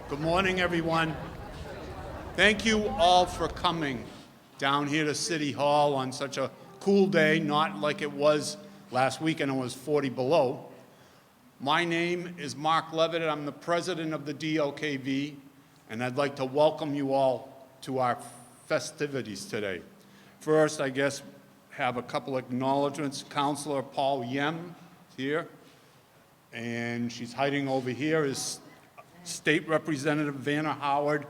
Good morning, everyone. Thank you all for coming down here to City Hall on such a cool day, not like it was last weekend, it was 40 below. My name is Mark Levitt, and I'm the president of the DLKV, and I'd like to welcome you all to our festivities today. First, I guess, have a couple acknowledgments. Councilor Paul Yem is here, and she's hiding over here is State Representative Vanna Howard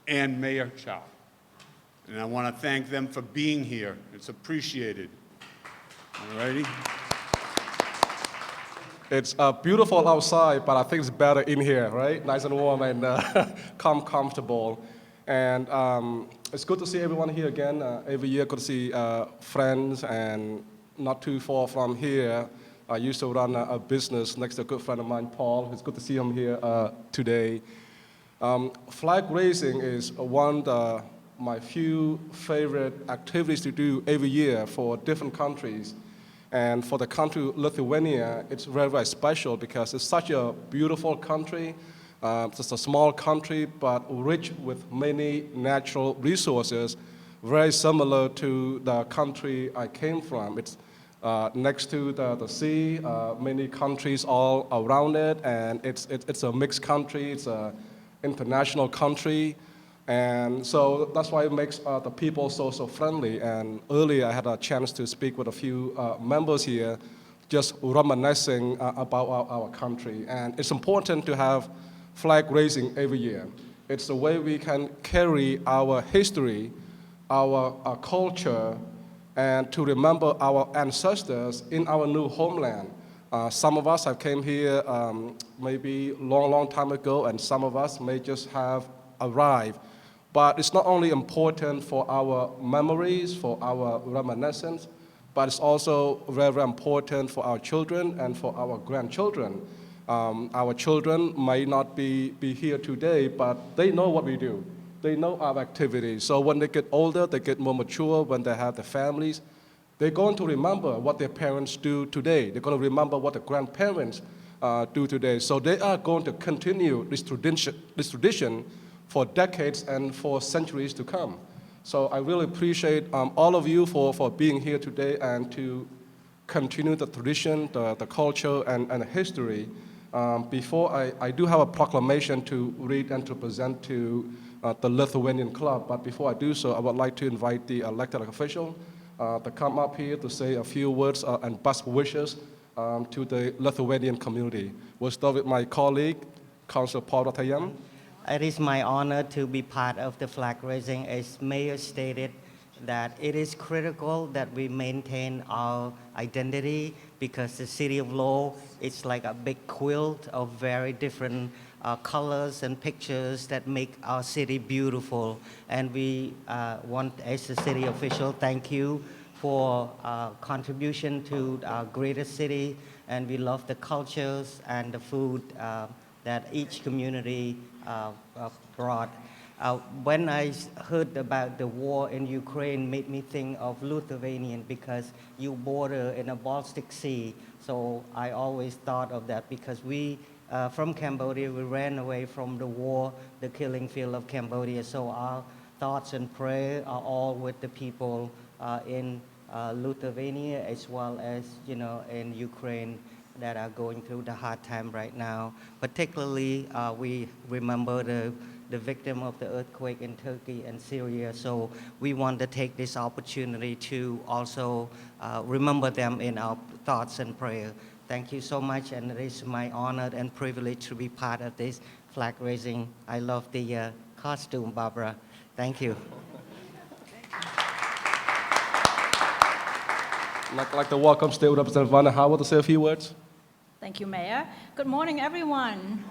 and Mayor Chow. And I want to thank them for being here. It's appreciated. All righty? It's beautiful outside, but I think it's better in here, right? Nice and warm and comfortable. And it's good to see everyone here again. Every year, good to see friends, and not too far from here. I used to run a business next to a good friend of mine, Paul. It's good to see him here today. Flag raising is one of my few favorite activities to do every year for different countries. And for the country Lithuania, it's very, very special because it's such a beautiful country. It's a small country, but rich with many natural resources, very similar to the country I came from. It's next to the sea, many countries all around it, and it's a mixed country, it's an international country, and so that's why it makes the people so friendly. And earlier I had a chance to speak with a few members here, just reminiscing about our country. And it's important to have flag raising every year. It's the way we can carry our history, our culture, and to remember our ancestors in our new homeland. Some of us have came here maybe long time ago, and some of us may just have arrived. But it's not only important for our memories, for our reminiscence, but it's also very, very important for our children and for our grandchildren. Our children may not be here today, but they know what we do. They know our activities. So when they get older, they get more mature, when they have their families, they're going to remember what their parents do today. They're going to remember what the grandparents do today. So they are going to continue this tradition for decades and for centuries to come. So I really appreciate all of you for being here today and to continue the tradition, the culture, and the history. Before I do have a proclamation to read and to present to the Lithuanian club, but before I do so, I would like to invite the elected official to come up here to say a few words and best wishes to the Lithuanian community. We'll start with my colleague, Councilor Paul Ratayam. It is my honor to be part of the flag raising. As Mayor stated, that it is critical that we maintain our identity because the city of Lowell is like a big quilt of very different colors and pictures that make our city beautiful. And we want, as a city official, thank you for contribution to our greater city. And we love the cultures and the food that each community brought. When I heard about the war in Ukraine, made me think of Lithuanian because you border in a Baltic Sea. So I always thought of that because we, from Cambodia, we ran away from the war, the killing field of Cambodia. So our thoughts and prayer are all with the people in Lithuania as well as, in Ukraine that are going through the hard time right now. Particularly, we remember the victim of the earthquake in Turkey and Syria. So we want to take this opportunity to also remember them in our thoughts and prayer. Thank you so much, and it is my honor and privilege to be part of this flag raising. I love the costume, Barbara. Thank you. I'd like to welcome State Representative Vanna Howard to say a few words. Thank you, Mayor. Good morning, everyone.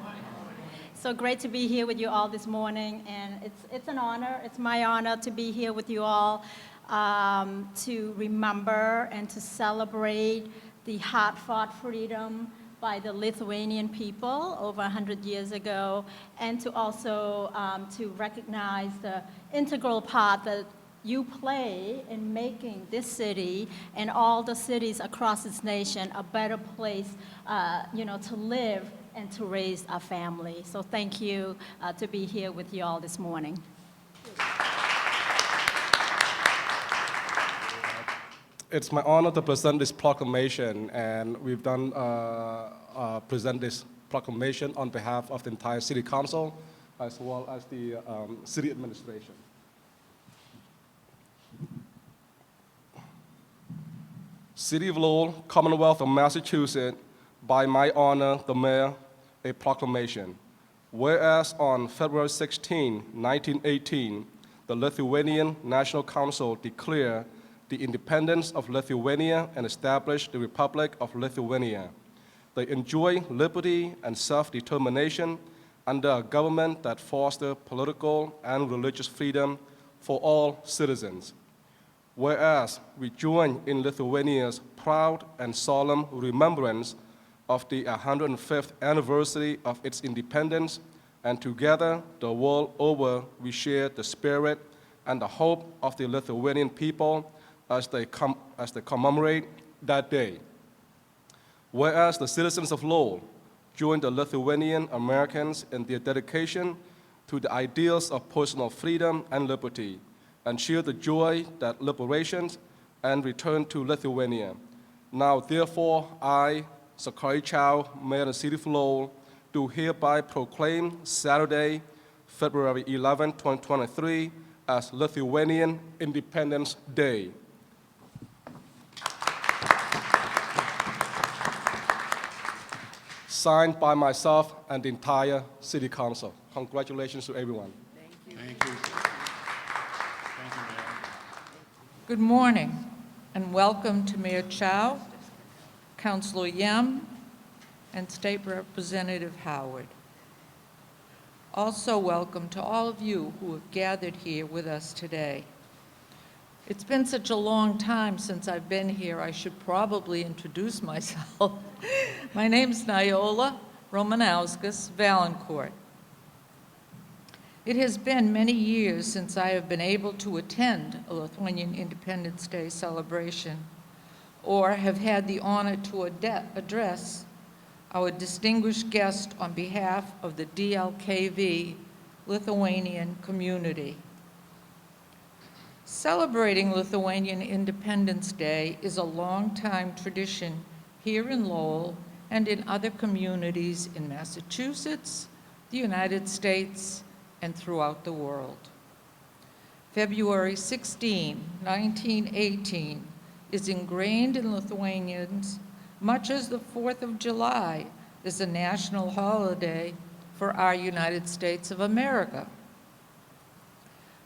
So great to be here with you all this morning, and it's an honor. It's my honor to be here with you all to remember and to celebrate the hard-fought freedom by the Lithuanian people over 100 years ago, and to also to recognize the integral part that you play in making this city and all the cities across this nation a better place, to live and to raise a family. So thank you to be here with you all this morning. It's my honor to present this proclamation, and we've done present this proclamation on behalf of the entire City Council, as well as the City Administration. City of Lowell, Commonwealth of Massachusetts, by my honor, the Mayor, a proclamation. Whereas on February 16, 1918, the Lithuanian National Council declared the independence of Lithuania and established the Republic of Lithuania. They enjoy liberty and self-determination under a government that fosters political and religious freedom for all citizens. Whereas we join in Lithuania's proud and solemn remembrance of the 105th anniversary of its independence, and together, the world over, we share the spirit and the hope of the Lithuanian people as they commemorate that day. Whereas the citizens of Lowell join the Lithuanian Americans in their dedication to the ideals of personal freedom and liberty, and share the joy that liberation and return to Lithuania. Now, therefore, I, Sakari Chow, Mayor of the City of Lowell, do hereby proclaim Saturday, February 11, 2023, as Lithuanian Independence Day. Signed by myself and the entire City Council. Congratulations to everyone. Thank you. Thank you, Mayor. Good morning, and welcome to Mayor Chow, Councilor Yem, and State Representative Howard. Also welcome to all of you who have gathered here with us today. It's been such a long time since I've been here, I should probably introduce myself. My name's Niola Romanauskas Valancourt. It has been many years since I have been able to attend a Lithuanian Independence Day celebration or have had the honor to address our distinguished guest on behalf of the DLKV Lithuanian community. Celebrating Lithuanian Independence Day is a long-time tradition here in Lowell and in other communities in Massachusetts, the United States, and throughout the world. February 16, 1918 is ingrained in Lithuanians, much as the 4th of July is a national holiday for our United States of America.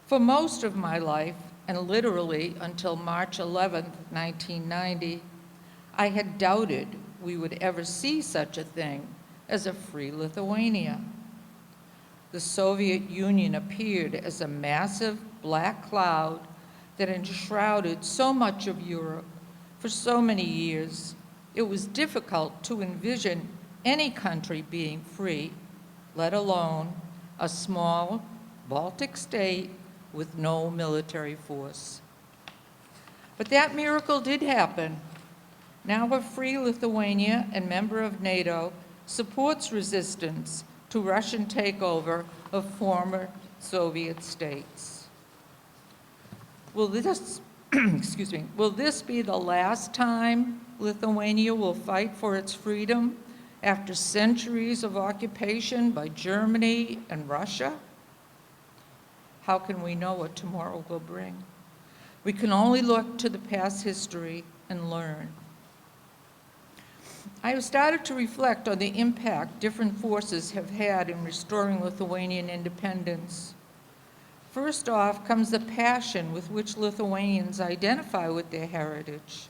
For most of my life, and literally until March 11, 1990, I had doubted we would ever see such a thing as a free Lithuania. The Soviet Union appeared as a massive black cloud that enshrouded so much of Europe for so many years, it was difficult to envision any country being free, let alone a small Baltic state with no military force. But that miracle did happen. Now a free Lithuania and member of NATO supports resistance to Russian takeover of former Soviet states. Will this, will this be the last time Lithuania will fight for its freedom after centuries of occupation by Germany and Russia? How can we know what tomorrow will bring? We can only look to the past history and learn. I have started to reflect on the impact different forces have had in restoring Lithuanian independence. First off comes the passion with which Lithuanians identify with their heritage.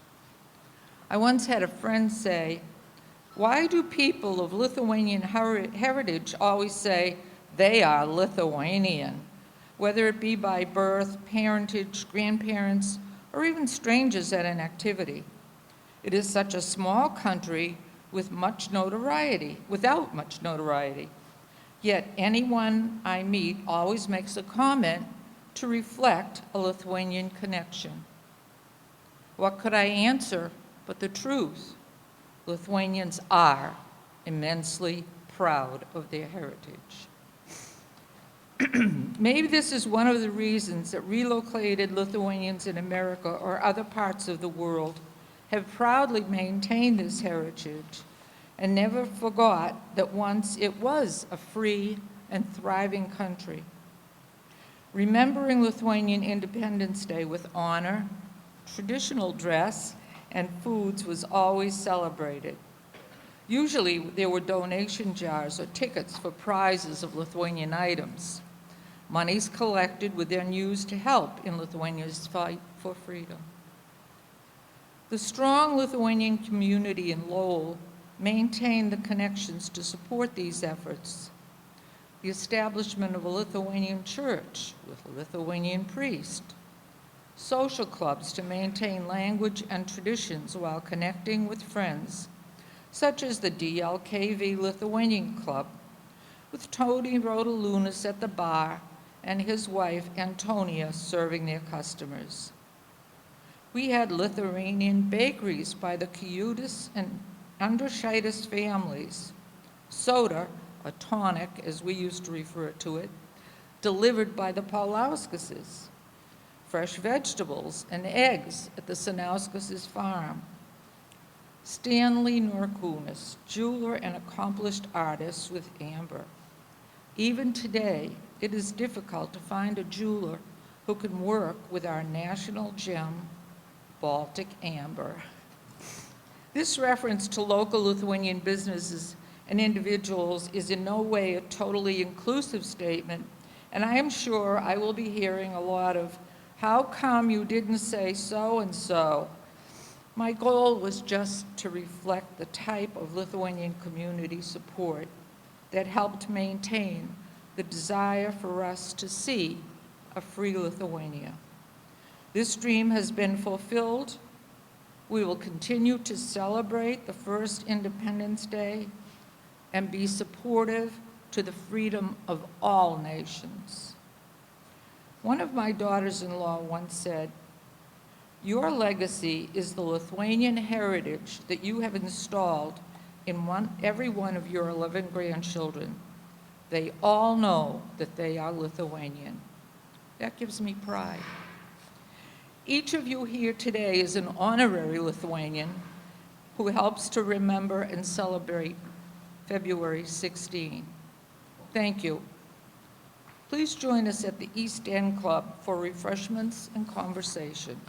I once had a friend say, "Why do people of Lithuanian heritage always say they are Lithuanian, whether it be by birth, parentage, grandparents, or even strangers at an activity? It is such a small country with much notoriety, without much notoriety. Yet anyone I meet always makes a comment to reflect a Lithuanian connection." What could I answer but the truth? Lithuanians are immensely proud of their heritage. Maybe this is one of the reasons that relocated Lithuanians in America or other parts of the world have proudly maintained this heritage and never forgot that once it was a free and thriving country. Remembering Lithuanian Independence Day with honor, traditional dress, and foods was always celebrated. Usually there were donation jars or tickets for prizes of Lithuanian items. Monies collected were then used to help in Lithuania's fight for freedom. The strong Lithuanian community in Lowell maintained the connections to support these efforts. The establishment of a Lithuanian church with a Lithuanian priest, social clubs to maintain language and traditions while connecting with friends, such as the DLKV Lithuanian Club, with Tony Rotalunas at the bar and his wife Antonia serving their customers. We had Lithuanian bakeries by the Kiyudis and Andrušaitis families, soda, a tonic as we used to refer to it, delivered by the Paulauskases, fresh vegetables and eggs at the Sanauskas' farm. Stanley Norkunis, jeweler and accomplished artist with amber. Even today, it is difficult to find a jeweler who can work with our national gem, Baltic amber. This reference to local Lithuanian businesses and individuals is in no way a totally inclusive statement, and I am sure I will be hearing a lot of, "How come you didn't say so-and-so?" My goal was just to reflect the type of Lithuanian community support that helped maintain the desire for us to see a free Lithuania. This dream has been fulfilled. We will continue to celebrate the first Independence Day and be supportive to the freedom of all nations. One of my daughters-in-law once said, "Your legacy is the Lithuanian heritage that you have installed in every one of your 11 grandchildren. They all know that they are Lithuanian." That gives me pride. Each of you here today is an honorary Lithuanian who helps to remember and celebrate February 16. Thank you. Please join us at the East End Club for refreshments and conversation.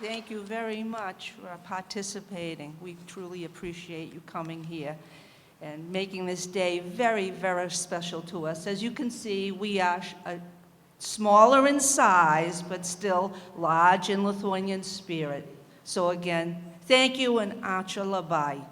Thank you very much for participating. We truly appreciate you coming here and making this day very, very special to us. As you can see, we are smaller in size, but still large in Lithuanian spirit. So again, thank you and Ačiū labai.